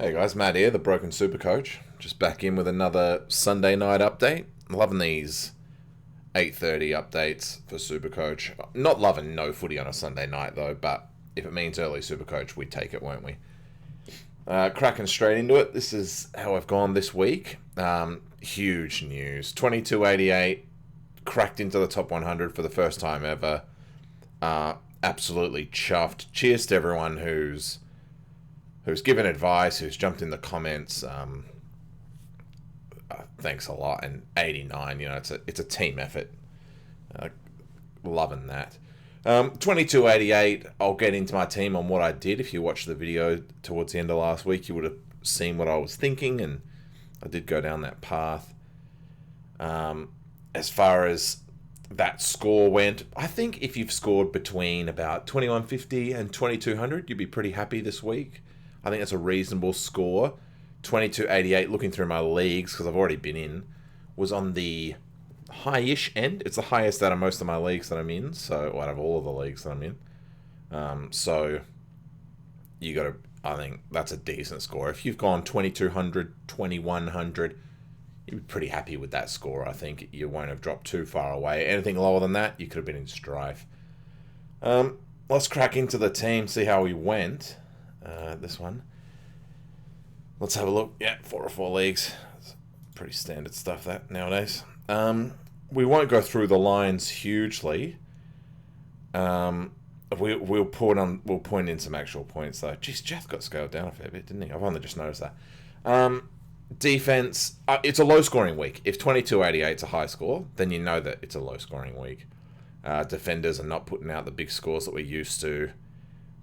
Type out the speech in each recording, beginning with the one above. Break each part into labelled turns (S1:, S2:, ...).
S1: Hey guys, Matt here, the Broken Super Coach. Just back in with another Sunday night update. Loving these 8:30 updates for Super Coach. Not loving no footy on a Sunday night though, but if it means early Super Coach, we'd take it, won't we? Cracking straight into it. This is how I've gone this week. Huge news. 2288 cracked into the top 100 for the first time ever. Absolutely chuffed. Cheers to everyone who's given advice, who's jumped in the comments. Thanks a lot. And 89, it's a team effort. Uh, Loving that. 2288, I'll get into my team on what I did. If you watched the video towards the end of last week, you would have seen what I was thinking, and I did go down that path. As far as that score went, I think if you've scored between about 2150 and 2200, you'd be pretty happy this week. I think that's a reasonable score. 2288, looking through my leagues, because I've already been in, was on the high-ish end. It's the highest out of most of my leagues that I'm in, so out of all of the leagues that I'm in. So you got to, I think that's a decent score. If you've gone 2200, 2100, you'd be pretty happy with that score. I think you won't have dropped too far away. Anything lower than that, you could have been in strife. Let's crack into the team, see how we went. This one. Let's have a look. Yeah, 404 leagues. It's pretty standard stuff that nowadays. We won't go through the lines hugely. We'll point in some actual points though. Jeez, Jeff got scaled down a fair bit, didn't he? I've only just noticed that. Defense. It's a low scoring week. If 2288 is a high score, then you know that it's a low scoring week. Defenders are not putting out the big scores that we're used to.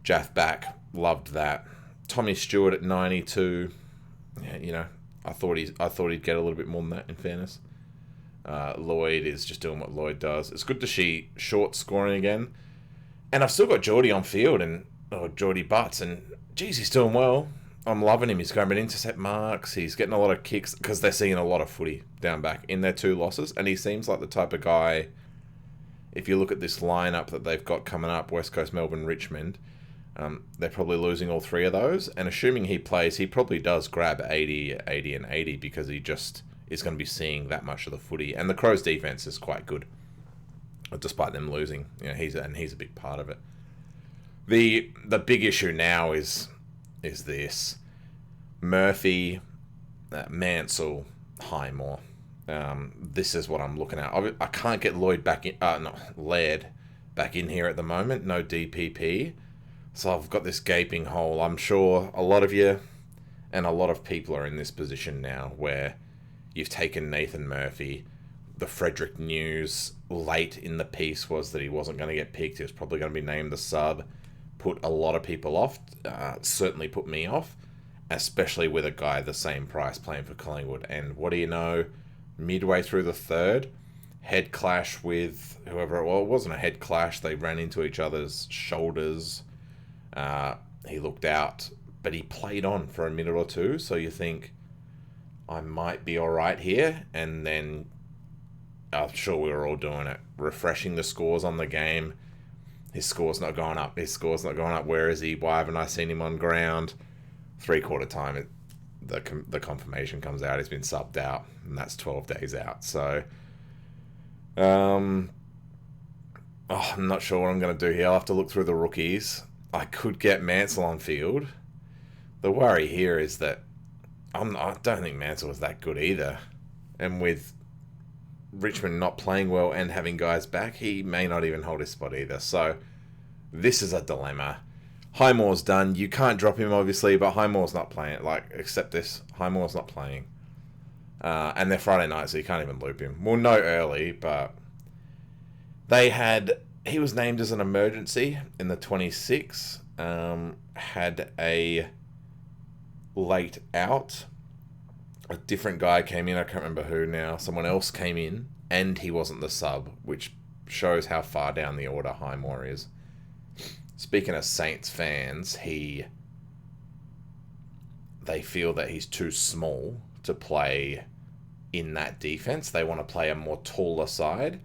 S1: Jaff back, loved that. Tommy Stewart at 92. Yeah, I thought he'd get a little bit more than that. In fairness, Lloyd is just doing what Lloyd does. It's good to see Short scoring again, and I've still got Geordie on field Geordie Butts, and geez, he's doing well. I'm loving him. He's going to intercept marks. He's getting a lot of kicks because they're seeing a lot of footy down back in their two losses, and he seems like the type of guy. If you look at this lineup that they've got coming up, West Coast, Melbourne, Richmond. They're probably losing all three of those, and assuming he plays, he probably does grab 80, 80, and 80 because he just is going to be seeing that much of the footy. And the Crows' defense is quite good, despite them losing. He's a big part of it. The big issue now is this: Murphy, Mansell, Highmore. This is what I'm looking at. I can't get Lloyd back in. Laird back in here at the moment. No DPP. So I've got this gaping hole. I'm sure a lot of you and a lot of people are in this position now where you've taken Nathan Murphy. The Frederick news late in the piece was that he wasn't going to get picked. He was probably going to be named the sub. Put a lot of people off. Certainly put me off, especially with a guy the same price playing for Collingwood. And what do you know? Midway through the third, head clash with whoever it was. It wasn't a head clash. They ran into each other's shoulders. He looked out, but he played on for a minute or two, so you think, I might be alright here, and then I'm sure we were all doing it, refreshing the scores on the game. His score's not going up. Where is he? Why haven't I seen him on ground? 3/4 time, the confirmation comes out. He's been subbed out, and that's 12 days out. So, I'm not sure what I'm going to do here. I'll have to look through the rookies. I could get Mansell on field. The worry here is that I don't think Mansell was that good either. And with Richmond not playing well and having guys back, he may not even hold his spot either. So this is a dilemma. Highmore's done. You can't drop him, obviously, but Highmore's not playing. Accept this. Highmore's not playing. And they're Friday night, so you can't even loop him. We'll know early, but he was named as an emergency in the 26. Had a late out. A different guy came in. I can't remember who now. Someone else came in, and he wasn't the sub, which shows how far down the order Highmore is. Speaking of Saints fans, they feel that he's too small to play in that defense. They want to play a more taller side.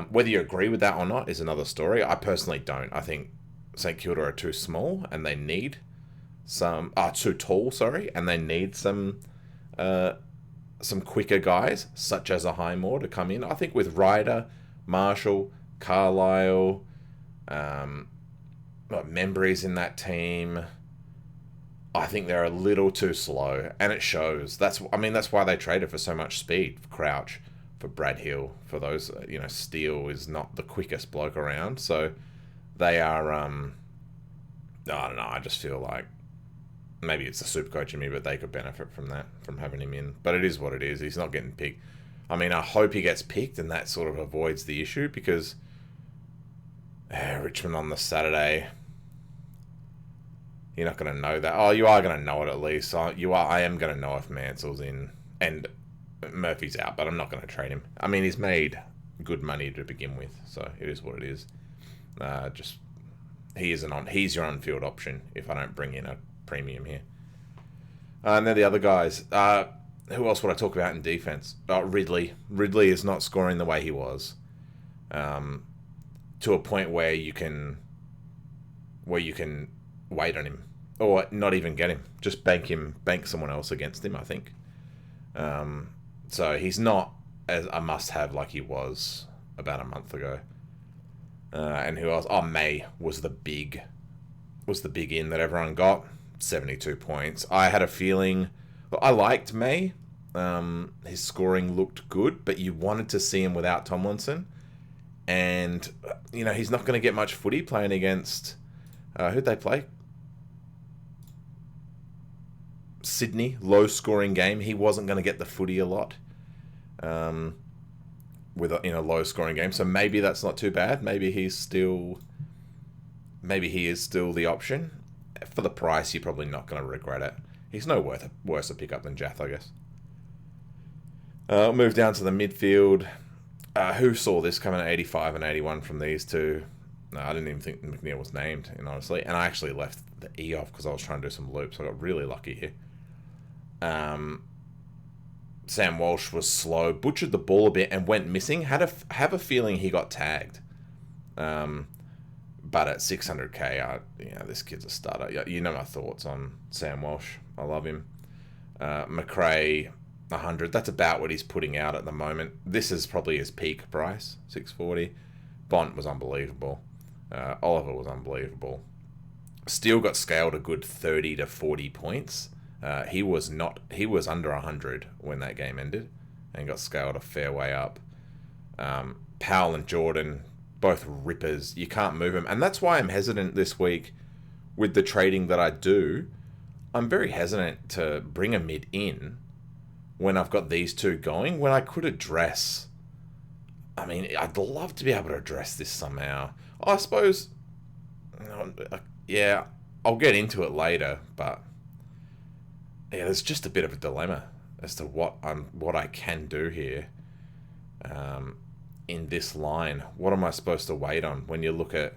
S1: Whether you agree with that or not is another story. I personally don't. I think St Kilda are too small and they need too tall, sorry, and they need some quicker guys, such as a Highmore, to come in. I think with Ryder, Marshall, Carlisle, Membry's in that team. I think they're a little too slow, and it shows. That's why they traded for so much speed. For Crouch, for Brad Hill, for those. Steele is not the quickest bloke around, so they are. I don't know. I just feel like maybe it's the super coach in me, but they could benefit from that, from having him in. But it is what it is. He's not getting picked. I mean, I hope he gets picked, and that sort of avoids the issue, because Richmond on the Saturday, you're not going to know that. Oh, you are going to know it at least. I am going to know if Mansell's in and Murphy's out, but I'm not going to trade him. I mean, he's made good money to begin with, so it is what it is. He's your on-field option if I don't bring in a premium here. And then the other guys. Who else would I talk about in defense? Ridley. Ridley is not scoring the way he was, to a point where you can wait on him, or not even get him. Just bank someone else against him, I think. So he's not as a must-have like he was about a month ago. And who else? May was the big in that everyone got. 72 points. I had a feeling. I liked May. His scoring looked good, but you wanted to see him without Tomlinson. And, he's not going to get much footy playing against... who'd they play? Sydney. Low-scoring game. He wasn't going to get the footy a lot in a low-scoring game. So maybe that's not too bad. Maybe he is still the option. For the price, you're probably not going to regret it. He's no worse a pickup than Jath, I guess. Move down to the midfield. Who saw this coming at 85 and 81 from these two? No, I didn't even think McNeil was named, honestly. And I actually left the E off because I was trying to do some loops. I got really lucky here. Sam Walsh was slow, butchered the ball a bit and went missing. Have a feeling he got tagged. But at 600k, this kid's a starter. You know my thoughts on Sam Walsh. I love him. McRae, 100. That's about what he's putting out at the moment. This is probably his peak price, 640. Bont was unbelievable. Oliver was unbelievable. Steele got scaled a good 30 to 40 points. He was under 100 when that game ended and got scaled a fair way up. Powell and Jordan, both rippers. You can't move them. And that's why I'm hesitant this week with the trading that I do. I'm very hesitant to bring a mid in when I've got these two going, when I could address... I mean, I'd love to be able to address this somehow. I suppose... Yeah, I'll get into it later, but... Yeah, there's just a bit of a dilemma as to what I can do here. In this line, what am I supposed to wait on when you look at,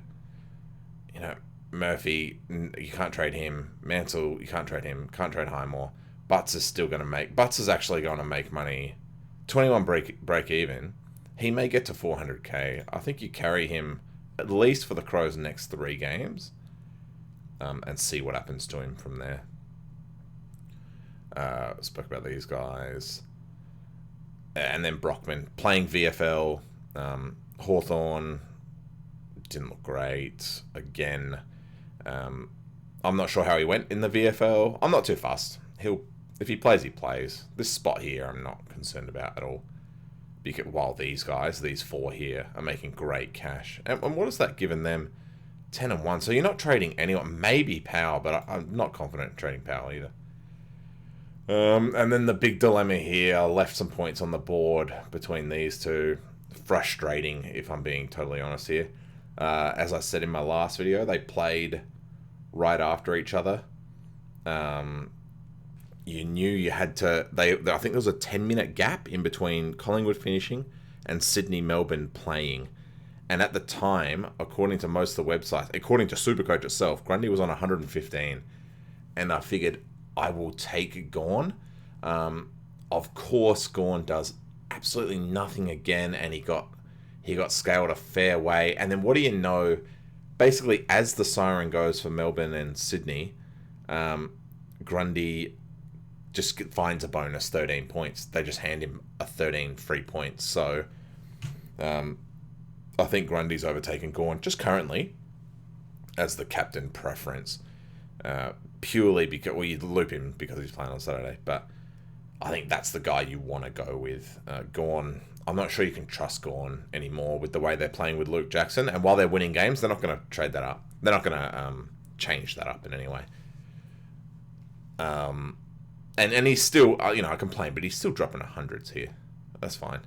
S1: Murphy? You can't trade him. Mansell, you can't trade him. Can't trade Highmore. Butts is actually going to make money. 21 break even. He may get to 400k. I think you carry him at least for the Crows' next 3 games, and see what happens to him from there. Spoke about these guys, and then Brockman playing VFL. Hawthorn didn't look great again. I'm not sure how he went in the VFL. I'm not too fussed. If he plays, he plays. This spot here, I'm not concerned about at all. While these 4 here, are making great cash. And what has that given them? 10 and 1. So you're not trading anyone. Maybe Powell, but I'm not confident in trading Powell either. And then the big dilemma here, I left some points on the board between these two. Frustrating, if I'm being totally honest here. As I said in my last video, they played right after each other. You knew you had to... I think there was a 10-minute gap in between Collingwood finishing and Sydney-Melbourne playing. And at the time, according to most of the websites, according to Supercoach itself, Grundy was on 115. And I figured, I will take Gawn. Of course, Gawn does absolutely nothing again, and he got scaled a fair way. And then what do you know? Basically, as the siren goes for Melbourne and Sydney, Grundy just finds a bonus 13 points. They just hand him a 13 free points. So I think Grundy's overtaken Gawn just currently as the captain preference. Purely because, well, you loop him because he's playing on Saturday, but I think that's the guy you want to go with. Gawn, I'm not sure you can trust Gawn anymore with the way they're playing with Luke Jackson, and while they're winning games, they're not going to trade that up. They're not going to change that up in any way. And he's still, I complain, but he's still dropping 100s here. That's fine.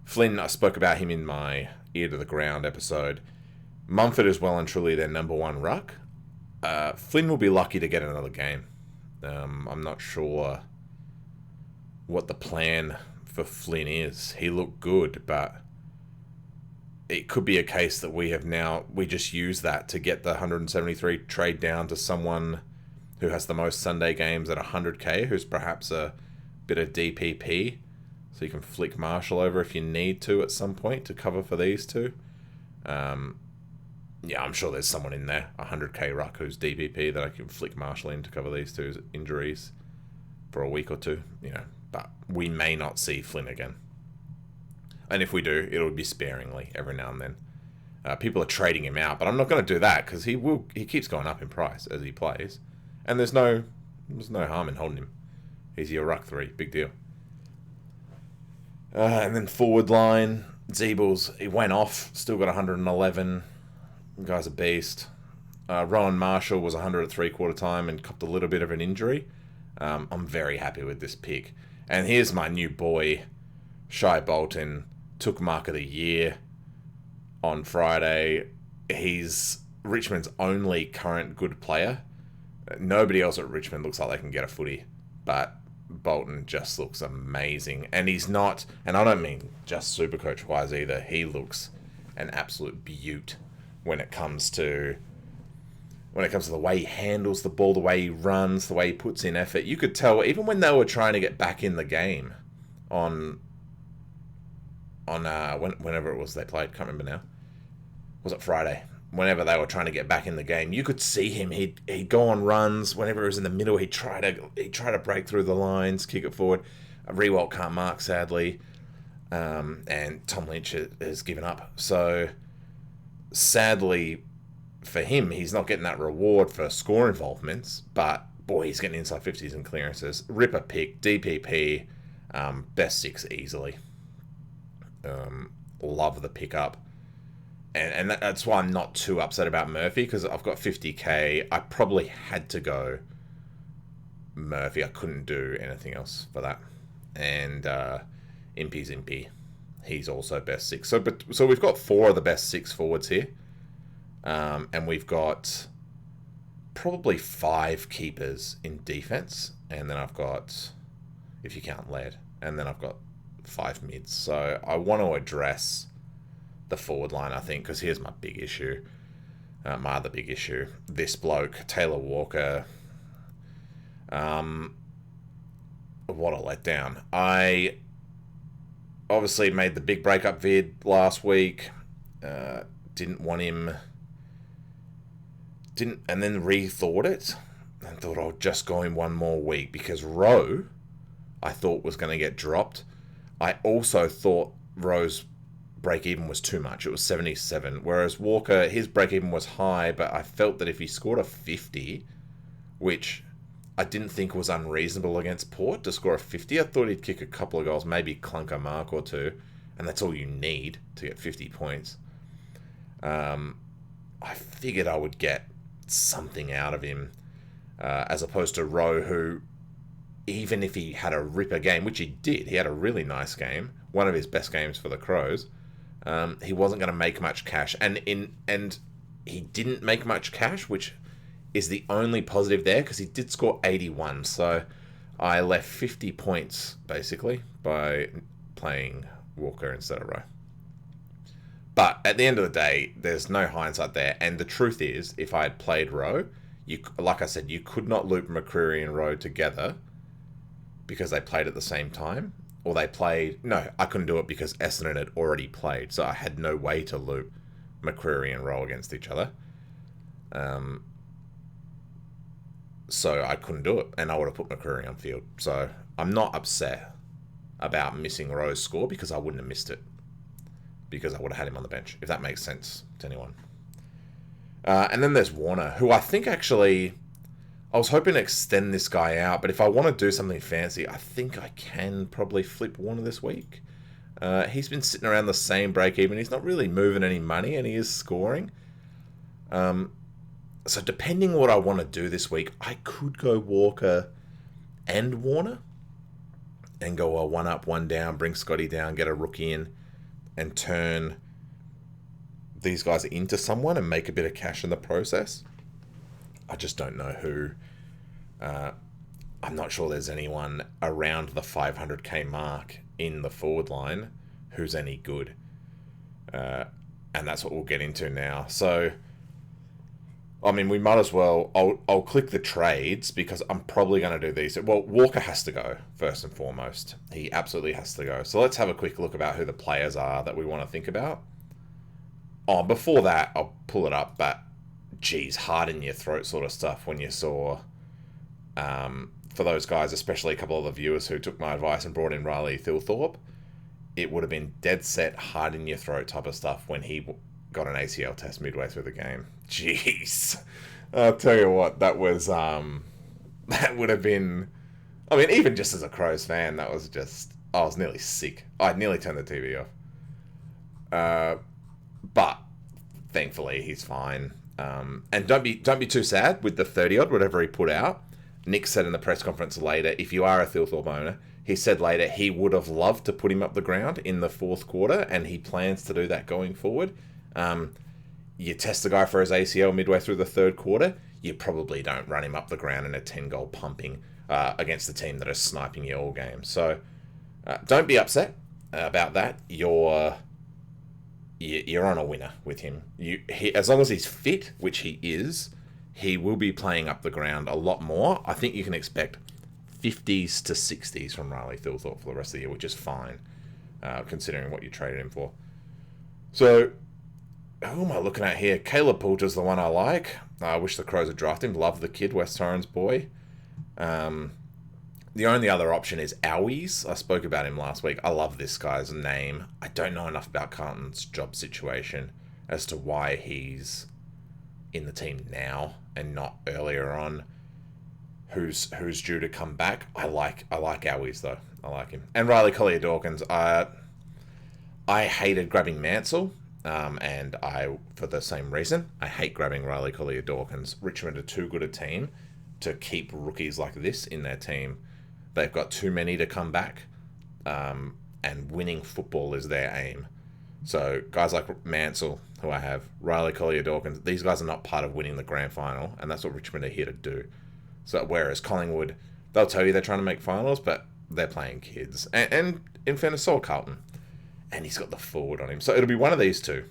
S1: Flynn, I spoke about him in my Ear to the Ground episode. Mumford is well and truly their number one ruck. Flynn will be lucky to get another game. I'm not sure what the plan for Flynn is. He looked good, but it could be a case that we just use that to get the 173 trade down to someone who has the most Sunday games at 100k, who's perhaps a bit of DPP, so you can flick Marshall over if you need to at some point to cover for these two. Yeah, I'm sure there's someone in there, 100k ruck who's DPP, that I can flick Marshall in to cover these two injuries for a week or two, but we may not see Flynn again. And if we do, it'll be sparingly every now and then. People are trading him out, but I'm not going to do that because he keeps going up in price as he plays. And there's no harm in holding him. He's your ruck 3, big deal. And then forward line, Zeebles, he went off, still got 111. The guy's a beast. Rowan Marshall was 100 at 3/4 time and copped a little bit of an injury. I'm very happy with this pick. And here's my new boy, Shai Bolton, took Mark of the Year on Friday. He's Richmond's only current good player. Nobody else at Richmond looks like they can get a footy, but Bolton just looks amazing. And he's not, and I don't mean just Supercoach wise either, he looks an absolute beaut when it comes to the way he handles the ball, the way he runs, the way he puts in effort. You could tell, even when they were trying to get back in the game whenever it was they played, can't remember now. Was it Friday? Whenever they were trying to get back in the game, you could see him. He'd go on runs. Whenever it was in the middle, he'd try to break through the lines, kick it forward. Riewoldt can't mark, sadly, and Tom Lynch has given up. So, sadly for him, he's not getting that reward for score involvements. But boy, he's getting inside 50s and clearances. Ripper pick, DPP, best 6 easily. Love the pickup. And that's why I'm not too upset about Murphy, because I've got 50k. I probably had to go Murphy. I couldn't do anything else for that. And Impey's Impey. He's also best 6. So we've got 4 of the best 6 forwards here. And we've got probably 5 keepers in defense. And then I've got, if you count lead, and then I've got 5 mids. So I want to address the forward line, I think, because here's my big issue. My other big issue. This bloke, Taylor Walker. What a letdown. I obviously made the big breakup vid last week. Didn't want him. And then rethought it. And thought I'll just go in one more week, because Rowe, I thought, was going to get dropped. I also thought Rowe's break-even was too much. It was 77. Whereas Walker, his break-even was high, but I felt that if he scored a 50, which I didn't think was unreasonable against Port to score a 50, I thought he'd kick a couple of goals, maybe clunk a mark or 2, and that's all you need to get 50 points. I figured I would get something out of him, as opposed to Rowe, who, even if he had a ripper game, which he did, he had a really nice game, one of his best games for the Crows, he wasn't going to make much cash, and he didn't make much cash, which is the only positive there, because he did score 81, so I left 50 points, basically, by playing Walker instead of Rowe. But at the end of the day, there's no hindsight there, and the truth is, if I had played Rowe, like I said, you could not loop McCreery and Rowe together, because they played at the same time. Or I couldn't do it because Essendon had already played, so I had no way to loop McCreery and Rowe against each other. So I couldn't do it, and I would have put McCreary on field. So I'm not upset about missing Rowe's score because I wouldn't have missed it because I would have had him on the bench, if that makes sense to anyone. And then there's Warner, who I think actually... I was hoping to extend this guy out, but if I want to do something fancy, I think I can probably flip Warner this week. He's been sitting around the same break even. He's not really moving any money, and he is scoring. So depending what I want to do this week, I could go Walker and Warner and go a 1 up, 1 down, bring Scotty down, get a rookie in, and turn these guys into someone and make a bit of cash in the process. I just don't know who. I'm not sure there's anyone around the 500k mark in the forward line who's any good. And that's what we'll get into now. So, I mean, we might as well... I'll click the trades because I'm probably going to do these. Well, Walker has to go, first and foremost. He absolutely has to go. So let's have a quick look about who the players are that we want to think about. Oh, before that, I'll pull it up, but... geez, hard in your throat sort of stuff when you saw, for those guys, especially a couple of the viewers who took my advice and brought in Riley Thilthorpe, it would have been dead set, hard in your throat type of stuff when he got an ACL test midway through the game. Jeez. I'll tell you what, that was, that would have been, I mean, even just as a Crows fan, that was just, I was nearly sick. I'd nearly turned the TV off. But thankfully, he's fine. And don't be too sad with the 30 odd, whatever he put out. Nick said in the press conference later, if you are a Thilthorpe owner, he said later he would have loved to put him up the ground in the fourth quarter, and he plans to do that going forward. You test the guy for his ACL midway through the third quarter, you probably don't run him up the ground in a 10-goal pumping against the team that is sniping you all game. So don't be upset about that. You're on a winner with him. As long as he's fit, which he is, he will be playing up the ground a lot more. I think you can expect 50s to 60s from Riley Thilthorpe for the rest of the year, which is fine, considering what you traded him for. So, who am I looking at here? Caleb Poulter's the one I like. I wish the Crows had drafted him. Love the kid, West Torrens boy. The only other option is Owies. I spoke about him last week. I love this guy's name. I don't know enough about Carlton's job situation as to why he's in the team now and not earlier on. Who's due to come back? I like Owies though. I like him. And Riley Collier-Dawkins. I hated grabbing Mansell, and for the same reason, I hate grabbing Riley Collier-Dawkins. Richmond are too good a team to keep rookies like this in their team. They've got too many to come back, and winning football is their aim. So guys like Mansell, who I have, Riley Collier-Dawkins, these guys are not part of winning the grand final, and that's what Richmond are here to do. So whereas Collingwood, they'll tell you they're trying to make finals, but they're playing kids. And in fairness, so Carlton. And he's got the forward on him. So it'll be one of these two.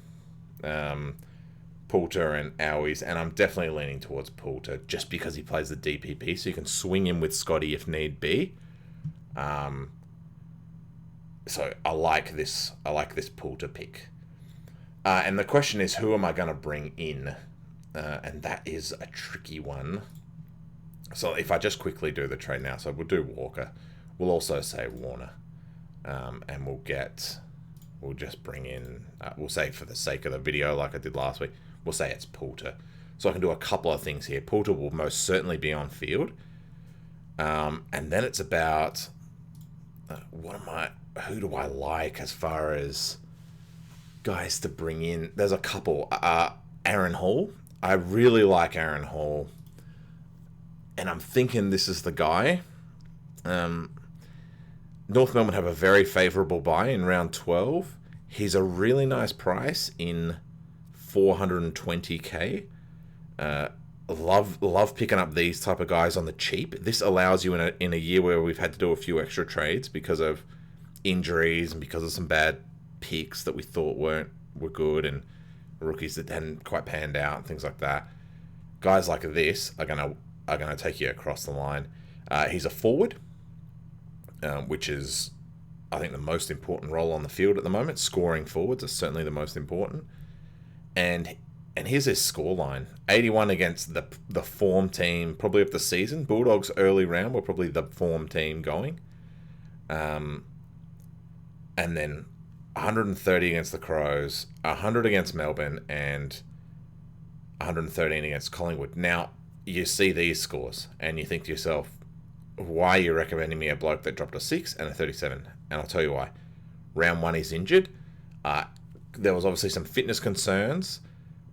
S1: Poulter and Owies, and I'm definitely leaning towards Poulter just because he plays the DPP, so you can swing him with Scotty if need be. So I like this Poulter pick. And the question is, who am I going to bring in? And that is a tricky one. So if I just quickly do the trade now, so we'll do Walker. We'll also say Warner. And we'll just bring in, we'll say for the sake of the video like I did last week, we'll say it's Poulter. So I can do a couple of things here. Poulter will most certainly be on field. And then it's about, who do I like as far as guys to bring in? There's a couple. Aaron Hall. I really like Aaron Hall. And I'm thinking this is the guy. North Melbourne have a very favourable buy in round 12. He's a really nice price in 420k. Love picking up these type of guys on the cheap. This allows you in a year where we've had to do a few extra trades because of injuries and because of some bad picks that we thought were good and rookies that hadn't quite panned out and things like that. Guys like this are gonna take you across the line. He's a forward, which is, I think, the most important role on the field at the moment. Scoring forwards are certainly the most important. And And here's his scoreline: 81 against the form team, probably of the season. Bulldogs early round were probably the form team going. And then 130 against the Crows, 100 against Melbourne, and 113 against Collingwood. Now, you see these scores, and you think to yourself, why are you recommending me a bloke that dropped a 6 and a 37? And I'll tell you why. Round 1, he's injured. There was obviously some fitness concerns.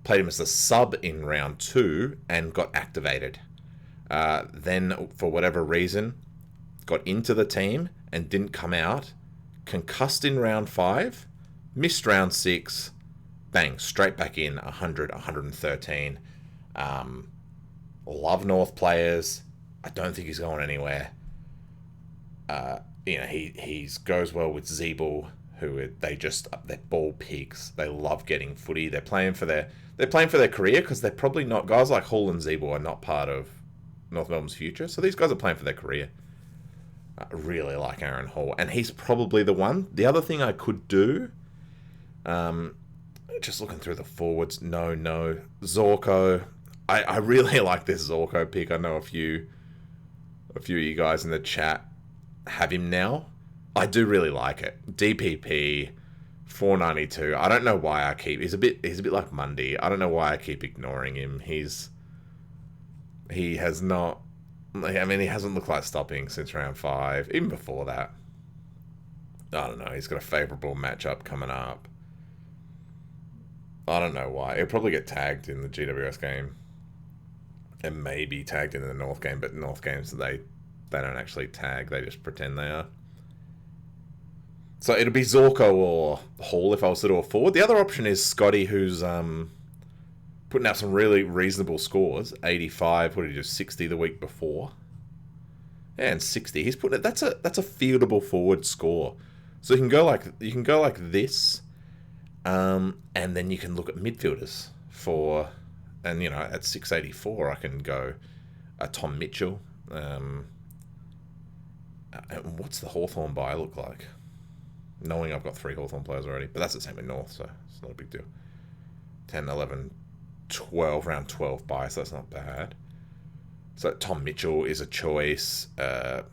S1: Played him as a sub in round 2 and got activated. Then, for whatever reason, got into the team and didn't come out. Concussed in round 5. Missed round 6. Bang, straight back in, 100, 113. Love North players. I don't think he's going anywhere. He goes well with Zeeble, who they're ball pigs. They love getting footy. They're playing for their career, because they're probably not, guys like Hall and Zeeble are not part of North Melbourne's future. So these guys are playing for their career. I really like Aaron Hall, and he's probably the one. The other thing I could do, just looking through the forwards, no, Zorko. I really like this Zorko pick. I know a few of you guys in the chat have him now. I do really like it. DPP, 492. I don't know why he's a bit like Mundy. I don't know why I keep ignoring him. He hasn't looked like stopping since round 5. Even before that. I don't know. He's got a favourable matchup coming up. I don't know why. He'll probably get tagged in the GWS game. And maybe tagged in the North game, but North games, they don't actually tag. They just pretend they are. So it'll be Zorko or Hall if I was to do a forward. The other option is Scotty, who's putting out some really reasonable scores. 85, what did he do? 60 the week before. Yeah, and 60. He's putting it. That's a fieldable forward score. So you can go like this, and then you can look at midfielders for, and at 684 I can go a Tom Mitchell. And what's the Hawthorn buy look like? Knowing I've got 3 Hawthorn players already. But that's the same with North, so it's not a big deal. 10, 11, 12, round 12 buy, so that's not bad. So Tom Mitchell is a choice. That's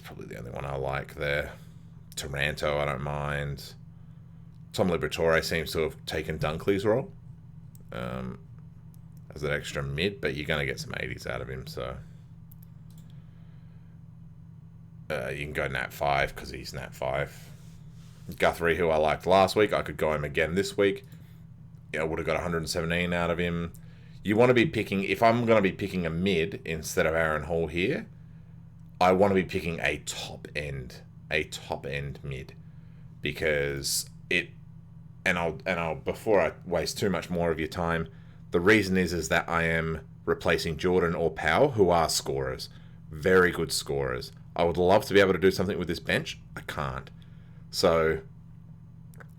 S1: probably the only one I like there. Taranto, I don't mind. Tom Liberatore seems to have taken Dunkley's role as an extra mid, but you're going to get some 80s out of him, so... you can go Nat 5 because he's Nat 5. Guthrie, who I liked last week, I could go him again this week. I would have got 117 out of him. You want to be picking, if I'm going to be picking a mid instead of Aaron Hall here, I want to be picking a top end mid, because I'll before I waste too much more of your time, the reason is that I am replacing Jordan or Powell, who are scorers, very good scorers. I would love to be able to do something with this bench. I can't. So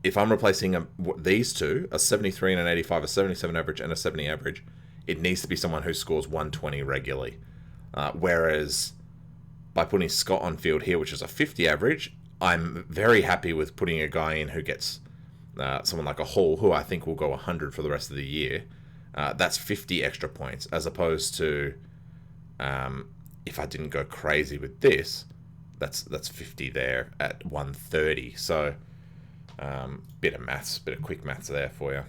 S1: if I'm replacing these two, a 73 and an 85, a 77 average and a 70 average, it needs to be someone who scores 120 regularly. Whereas by putting Scott on field here, which is a 50 average, I'm very happy with putting a guy in who gets someone like a Hall, who I think will go 100 for the rest of the year. That's 50 extra points, as opposed to... if I didn't go crazy with this, that's 50 there at 130. So, bit of quick maths there for you.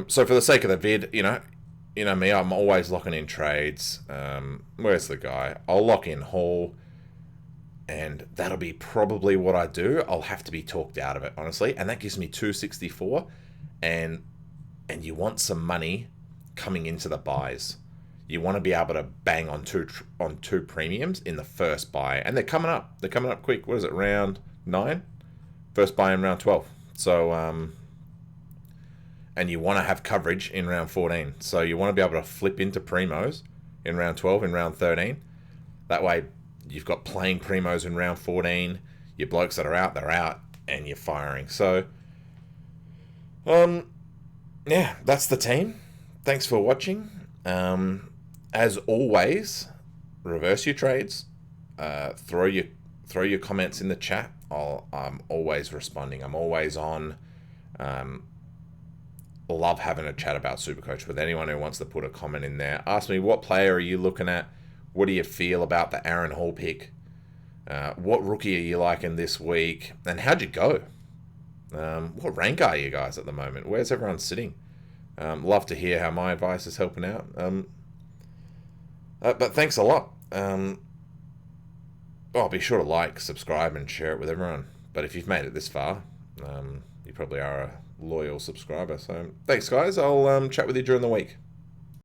S1: So for the sake of the vid, you know me, I'm always locking in trades. Where's the guy? I'll lock in Hall, and that'll be probably what I do. I'll have to be talked out of it, honestly, and that gives me 264, and you want some money coming into the buys. You want to be able to bang on two premiums in the first buy. And they're coming up. They're coming up quick. What is it, round 9? First buy in round 12. So, and you want to have coverage in round 14. So you want to be able to flip into primos in round 12, in round 13. That way you've got playing primos in round 14. Your blokes that are out, they're out, and you're firing. So, yeah, that's the team. Thanks for watching. As always, reverse your trades. Throw your comments in the chat. I'm always responding. I'm always on. Love having a chat about Supercoach with anyone who wants to put a comment in there. Ask me, what player are you looking at? What do you feel about the Aaron Hall pick? What rookie are you liking this week? And how'd you go? What rank are you guys at the moment? Where's everyone sitting? Love to hear how my advice is helping out. But thanks a lot. Be sure to like, subscribe, and share it with everyone. But if you've made it this far, you probably are a loyal subscriber. So thanks, guys. I'll chat with you during the week.